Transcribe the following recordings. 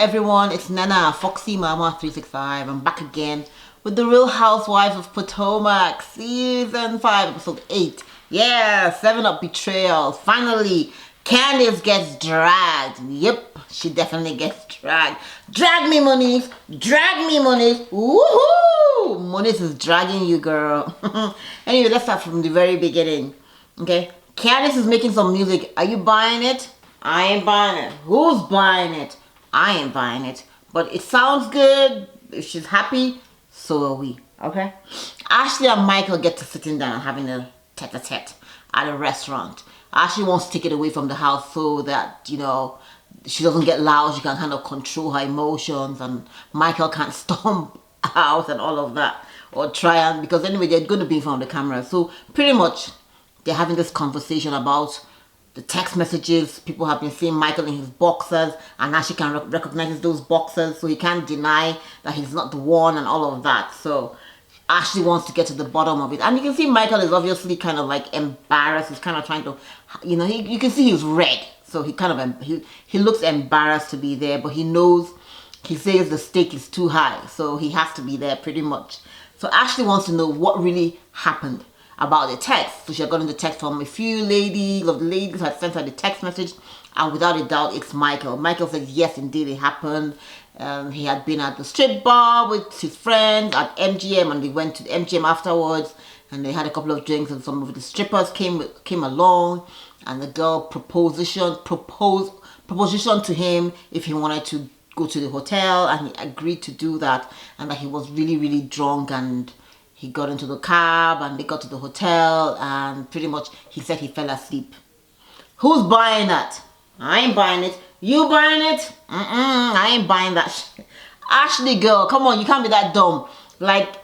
everyone, it's Nana, Foxy Mama 365. I'm back again with the Real Housewives of Potomac, Season 5, Episode 8. Yeah, 7 Up Betrayals. Finally, Candiace gets dragged. Yep, she definitely gets dragged. Drag me, Monique. Drag me, Monique. Woohoo! Monique is dragging you, girl. Anyway, let's start from the very beginning. Okay, Candiace is making some music. Are you buying it? I ain't buying it. Who's buying it? I ain't buying it. But it sounds good. If she's happy, so are we. Okay? Ashley and Michael get to sitting down and having a tete-a-tete at a restaurant. Ashley wants to take it away from the house so that, you know, she doesn't get loud. She can kind of control her emotions. And Michael can't storm out and all of that. Or try and, because anyway, they're going to be in front of the camera. So pretty much, they're having this conversation about the text messages. People have been seeing Michael in his boxers, and Ashley can recognize those boxers, so he can't deny that he's not the one and all of that. So Ashley wants to get to the bottom of it, and you can see Michael is obviously kind of like embarrassed. He's kind of trying to, you know, you can see he's red, so he kind of he looks embarrassed to be there, but he knows, he says the stake is too high, so he has to be there pretty much. So Ashley wants to know what really happened about the text. So she had gotten the text from a few ladies, of the ladies had sent her the text message, and without a doubt it's Michael. Michael says yes, indeed it happened. He had been at the strip bar with his friends at MGM, and they went to the MGM afterwards, and they had a couple of drinks, and some of the strippers came along, and the girl propositioned to him if he wanted to go to the hotel, and he agreed to do that, and that he was really drunk, and he got into the cab and they got to the hotel, and pretty much he said he fell asleep. Who's buying that? I ain't buying it. You buying it? I ain't buying that shit. Ashley, girl, come on, you can't be that dumb. Like,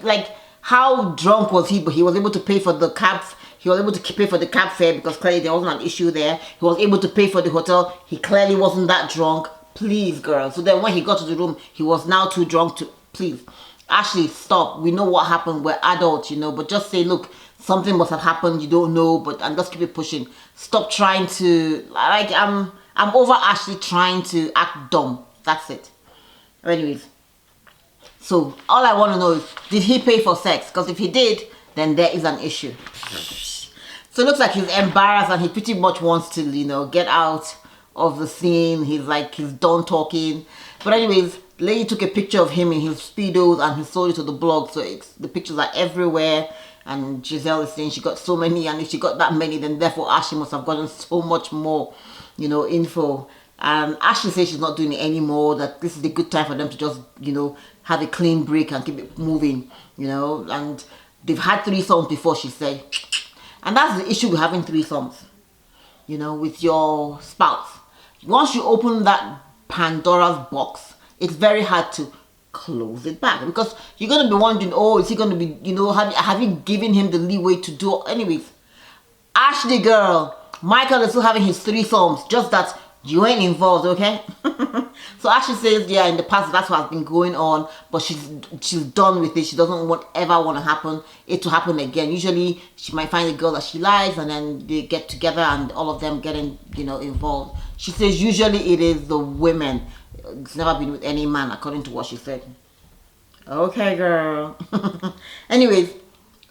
like, how drunk was he? But he was able to pay for the cab. He was able to pay for the cab fare because clearly there wasn't an issue there. He was able to pay for the hotel. He clearly wasn't that drunk. Please, girl. So then when he got to the room, he was now too drunk to, please. Ashley, stop. We know what happened. We're adults, you know, but just say, look, something must have happened. You don't know, and just keep it pushing. Stop trying to, like, I'm over Ashley trying to act dumb. That's it. Anyways, so all I want to know is, did he pay for sex? Because if he did, then there is an issue. So it looks like he's embarrassed, and he pretty much wants to, you know, get out of the scene. He's done talking. But anyways, lady took a picture of him in his Speedos and he sold it to the blog, so the pictures are everywhere, and Giselle is saying she got so many, and if she got that many, then therefore Ashley must have gotten so much more, you know, info. And Ashley says she's not doing it anymore, that this is a good time for them to just, you know, have a clean break and keep it moving, you know, and they've had threesomes before, she said, and that's the issue with having threesomes, you know, with your spouse. Once you open that Pandora's box, it's very hard to close it back, because you're going to be wondering, oh, is he going to be, you know, have you given him the leeway to do? Anyways, Ashley, girl, Michael is still having his threesomes, just that you ain't involved, okay? So Ashley says, yeah, in the past that's what has been going on, but she's done with it. She doesn't ever want it to happen again. Usually she might find a girl that she likes, and then they get together and all of them getting, you know, involved. She says usually it is the women. It's never been with any man, according to what she said. Okay, girl. Anyways,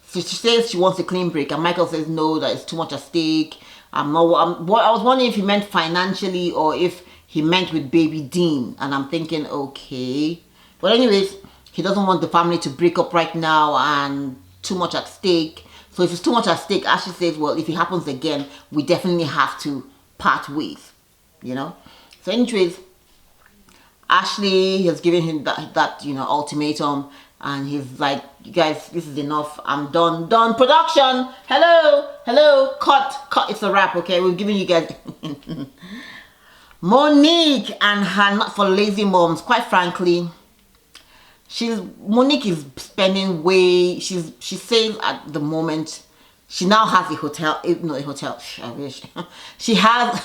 so she says she wants a clean break, and Michael says no, that it's too much at stake. I was wondering if he meant financially or if he meant with baby Dean, and I'm thinking, okay. But anyways, he doesn't want the family to break up right now, and too much at stake. So if it's too much at stake, Ashley says, well, if it happens again, we definitely have to part ways, you know. So anyways, Ashley has given him that you know, ultimatum, and he's like, you guys, this is enough. I'm done. Production, hello, cut, it's a wrap. Okay, we've given you guys Monique and her not for lazy moms. Quite frankly, Monique is spending way, she says at the moment she now has a hotel, not a hotel, I wish. She has,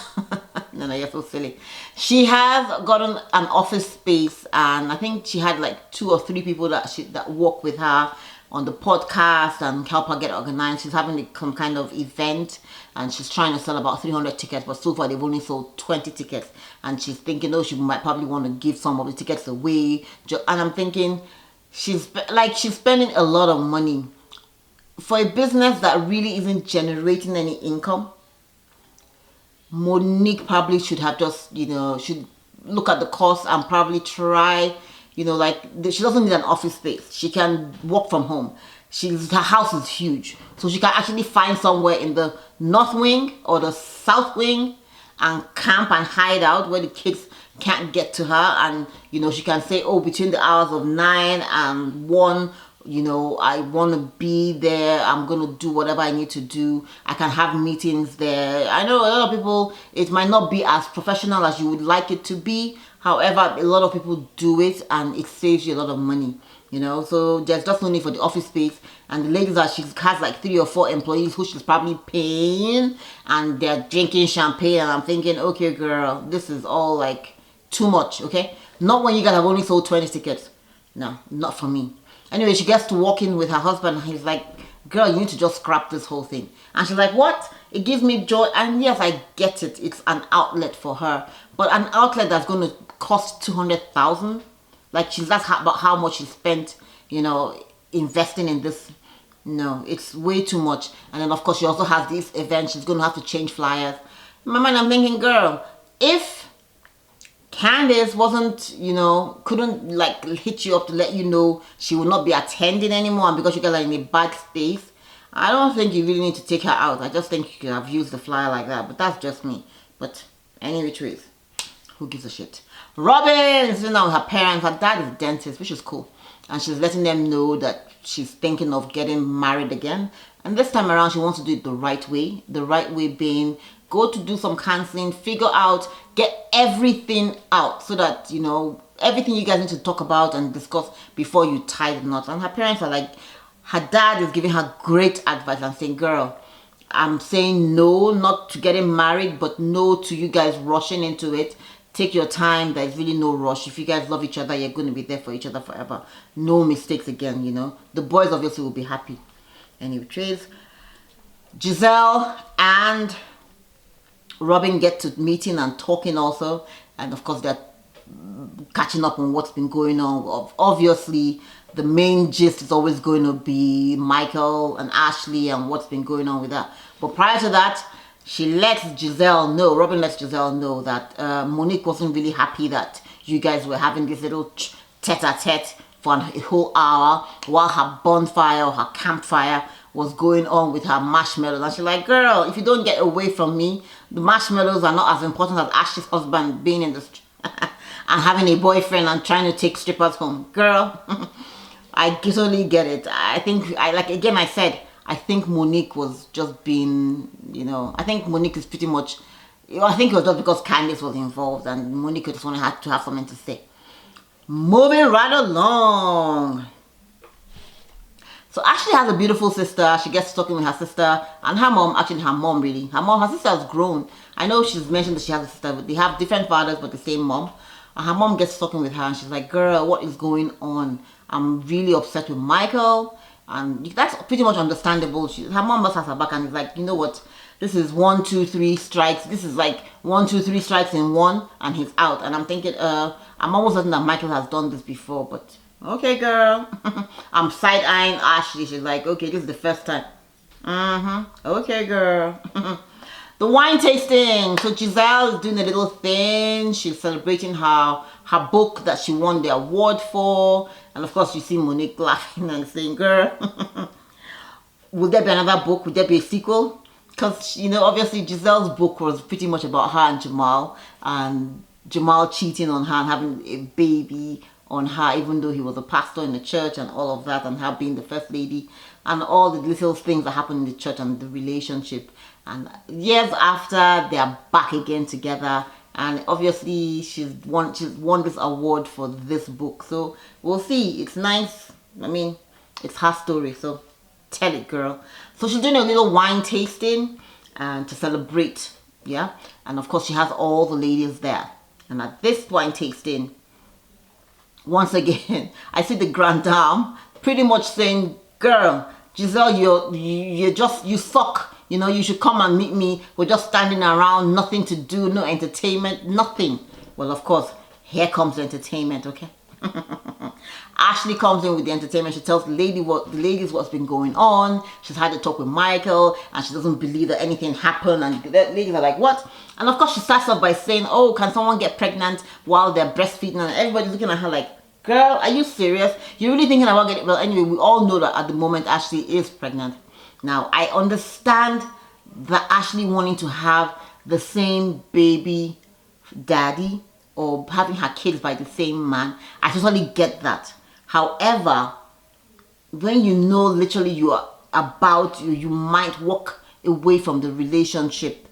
no, you're so silly. She has gotten an office space, and I think she had like 2 or 3 people that work with her. on the podcast and help her get organized. She's having some kind of event and she's trying to sell about 300 tickets, but so far they've only sold 20 tickets. And she's thinking, oh, she might probably want to give some of the tickets away. And I'm thinking, she's spending a lot of money for a business that really isn't generating any income. Monique probably should have just, should look at the cost and probably try, like, she doesn't need an office space. She can work from home. Her house is huge. So she can actually find somewhere in the north wing or the south wing and camp and hide out where the kids can't get to her. And, she can say, oh, between the hours of 9 and 1, I want to be there. I'm going to do whatever I need to do. I can have meetings there. I know a lot of people, it might not be as professional as you would like it to be. However, a lot of people do it and it saves you a lot of money, So there's just no need for the office space. And the ladies that she has like 3 or 4 employees who she's probably paying and they're drinking champagne. And I'm thinking, okay, girl, this is all like too much, okay? Not when you guys have only sold 20 tickets. No, not for me. Anyway, she gets to walk in with her husband and he's like, girl, you need to just scrap this whole thing. And she's like, what? It gives me joy. And yes, I get it. It's an outlet for her. But an outlet that's going to cost 200,000. Like, that's about how much she spent, investing in this. No, it's way too much. And then, of course, she also has this event. She's going to have to change flyers. In my mind, I'm thinking, girl, if Candace wasn't, couldn't like hit you up to let you know she will not be attending anymore, and because you guys are in a bad space, I don't think you really need to take her out. I just think you could have used the flyer like that, but that's just me. But any which ways, who gives a shit? Robin is sitting down with her parents. Her dad is a dentist, which is cool, and she's letting them know that she's thinking of getting married again. And this time around, she wants to do it the right way. The right way being, go to do some counseling, figure out, get everything out so that, everything you guys need to talk about and discuss before you tie the knot. And her parents are like, her dad is giving her great advice and saying, girl, I'm saying no, not to getting married, but no to you guys rushing into it. Take your time. There's really no rush. If you guys love each other, you're going to be there for each other forever. No mistakes again, The boys obviously will be happy. Anyway, Trace, Giselle and Robin get to meeting and talking also, and of course they're catching up on what's been going on. Obviously, the main gist is always going to be Michael and Ashley and what's been going on with that. But prior to that, Robin lets Giselle know that Monique wasn't really happy that you guys were having this little tete-a-tete for a whole hour while her bonfire or her campfire was going on with her marshmallows. And she's like, girl, if you don't get away from me, the marshmallows are not as important as Ashley's husband being in the and having a boyfriend and trying to take strippers home. Girl, I totally get it. I think, I think Monique was just being, I think Monique is pretty much, I think it was just because Candace was involved and Monique just wanted to have something to say. Moving right along. So Ashley has a beautiful sister. She gets talking with her sister and her mom. Actually, her sister has grown. I know she's mentioned that she has a sister, but they have different fathers but the same mom. And her mom gets talking with her and she's like, girl, what is going on? I'm really upset with Michael. And that's pretty much understandable. Her mom must have her back and is like, you know what? This is 1, 2, 3 strikes. This is like 1, 2, 3 strikes in one and he's out. And I'm thinking, I'm almost certain that Michael has done this before, but okay, girl. I'm side-eyeing Ashley. She's like, okay, this is the first time. Okay, girl. The wine tasting. So Giselle is doing a little thing. She's celebrating her book that she won the award for. And of course, you see Monique laughing and saying, girl, will there be another book? Will there be a sequel? Because, obviously Giselle's book was pretty much about her and Jamal. And Jamal cheating on her and having a baby on her, even though he was a pastor in the church and all of that, and her being the first lady, and all the little things that happened in the church and the relationship. And years after, they are back again together, and obviously she's won this award for this book. So we'll see. It's nice. I mean, it's her story, so tell it, girl. So she's doing a little wine tasting and to celebrate, yeah. And of course, she has all the ladies there. And at this wine tasting, once again, I see the grand dame pretty much saying girl, Giselle, you suck. You know, you should come and meet me. We're just standing around, nothing to do, no entertainment, nothing. Well, of course, here comes the entertainment, okay? Ashley comes in with the entertainment. She tells the ladies what's been going on. She's had a talk with Michael, and she doesn't believe that anything happened. And the ladies are like, what? And of course, she starts off by saying, oh, can someone get pregnant while they're breastfeeding? And everybody's looking at her like, girl, are you serious? You're really thinking about getting... Well, anyway, we all know that at the moment, Ashley is pregnant. Now, I understand that Ashley wanting to have the same baby daddy or having her kids by the same man. I totally get that. However, when you know literally you are you might walk away from the relationship,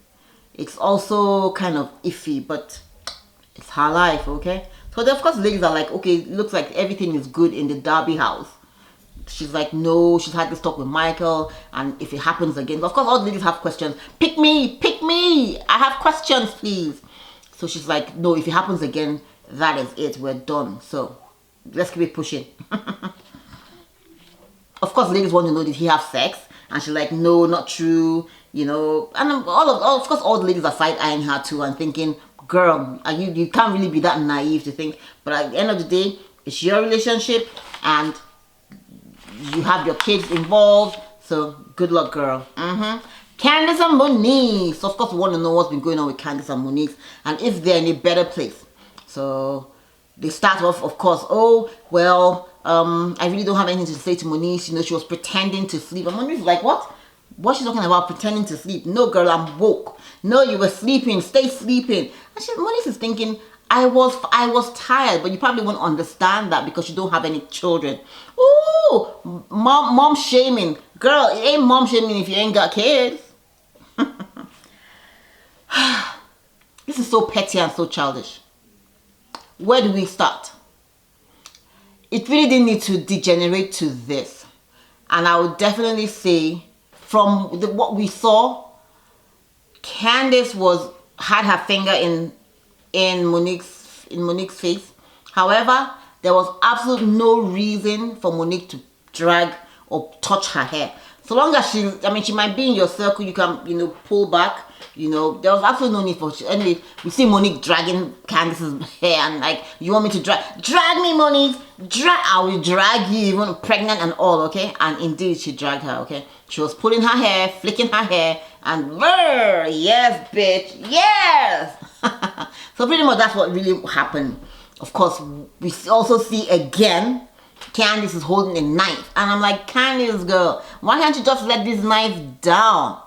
it's also kind of iffy, but it's her life, okay? So then, of course, ladies are like, okay, it looks like everything is good in the Derby house. She's like, no, she's had this talk with Michael, and if it happens again, of course, all the ladies have questions. Pick me, I have questions, please. So she's like, no, if it happens again, that is it, we're done. So let's keep it pushing. Of course, ladies want to know, did he have sex? And she's like, no, not true, you know. And of course, all the ladies are side-eyeing her too and thinking, girl, you can't really be that naive to think. But at the end of the day, it's your relationship, and you have your kids involved, so good luck, girl. Candace and Monique. So of course, we want to know what's been going on with Candace and Monique, and if they're in a better place. So they start off, of course, oh, well, I really don't have anything to say to Monique. You know, she was pretending to sleep. And Monique's like, what? What's she talking about, pretending to sleep? No, girl, I'm woke. No, you were sleeping. Stay sleeping. And Monique is thinking, I was tired, but you probably won't understand that because you don't have any children. Ooh, mom shaming. Girl, it ain't mom shaming if you ain't got kids. This is so petty and so childish. Where do we start? It really didn't need to degenerate to this. And I would definitely say, from what we saw, Candace had her finger in Monique's face. However, there was absolutely no reason for Monique to drag or touch her hair. So long as she might be in your circle, you can, you know, pull back. You know, there was absolutely no need for... Anyway, we see Monique dragging Candace's hair and like, you want me to drag me, Monique? I will drag you, even pregnant and all, okay? And indeed, she dragged her, okay? She was pulling her hair, flicking her hair, and yes, bitch, yes! So pretty much that's what really happened. Of course, we also see again, Candace is holding a knife. And I'm like, Candace, girl, why can't you just let this knife down?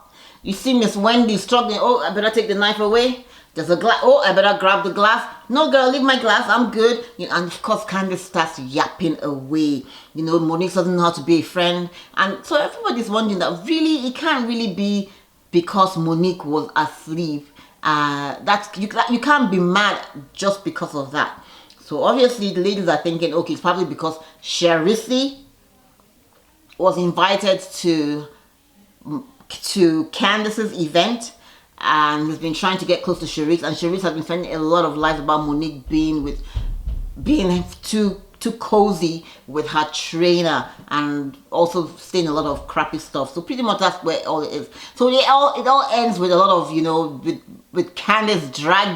You see Miss Wendy struggling. Oh, I better take the knife away. There's a glass. Oh, I better grab the glass. No, girl, leave my glass. I'm good. You know, and of course, Candace starts yapping away. You know, Monique doesn't know how to be a friend. And so everybody's wondering that really, it can't really be because Monique was asleep. You can't be mad just because of that. So obviously, the ladies are thinking, okay, it's probably because Sharisi was invited to Candace's event and has been trying to get close to Sharice, and Sharice has been sending a lot of lies about Monique being too cozy with her trainer and also saying a lot of crappy stuff. So pretty much that's where all it is. So it all ends with a lot of, you know, with Candace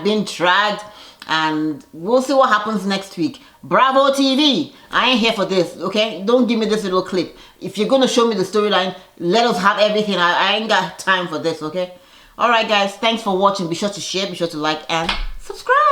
being dragged, and we'll see what happens next week. Bravo TV, I ain't here for this, okay? Don't give me this little clip. If you're gonna show me the storyline, let us have everything. I ain't got time for this, okay? Alright guys, thanks for watching. Be sure to share, be sure to like and subscribe.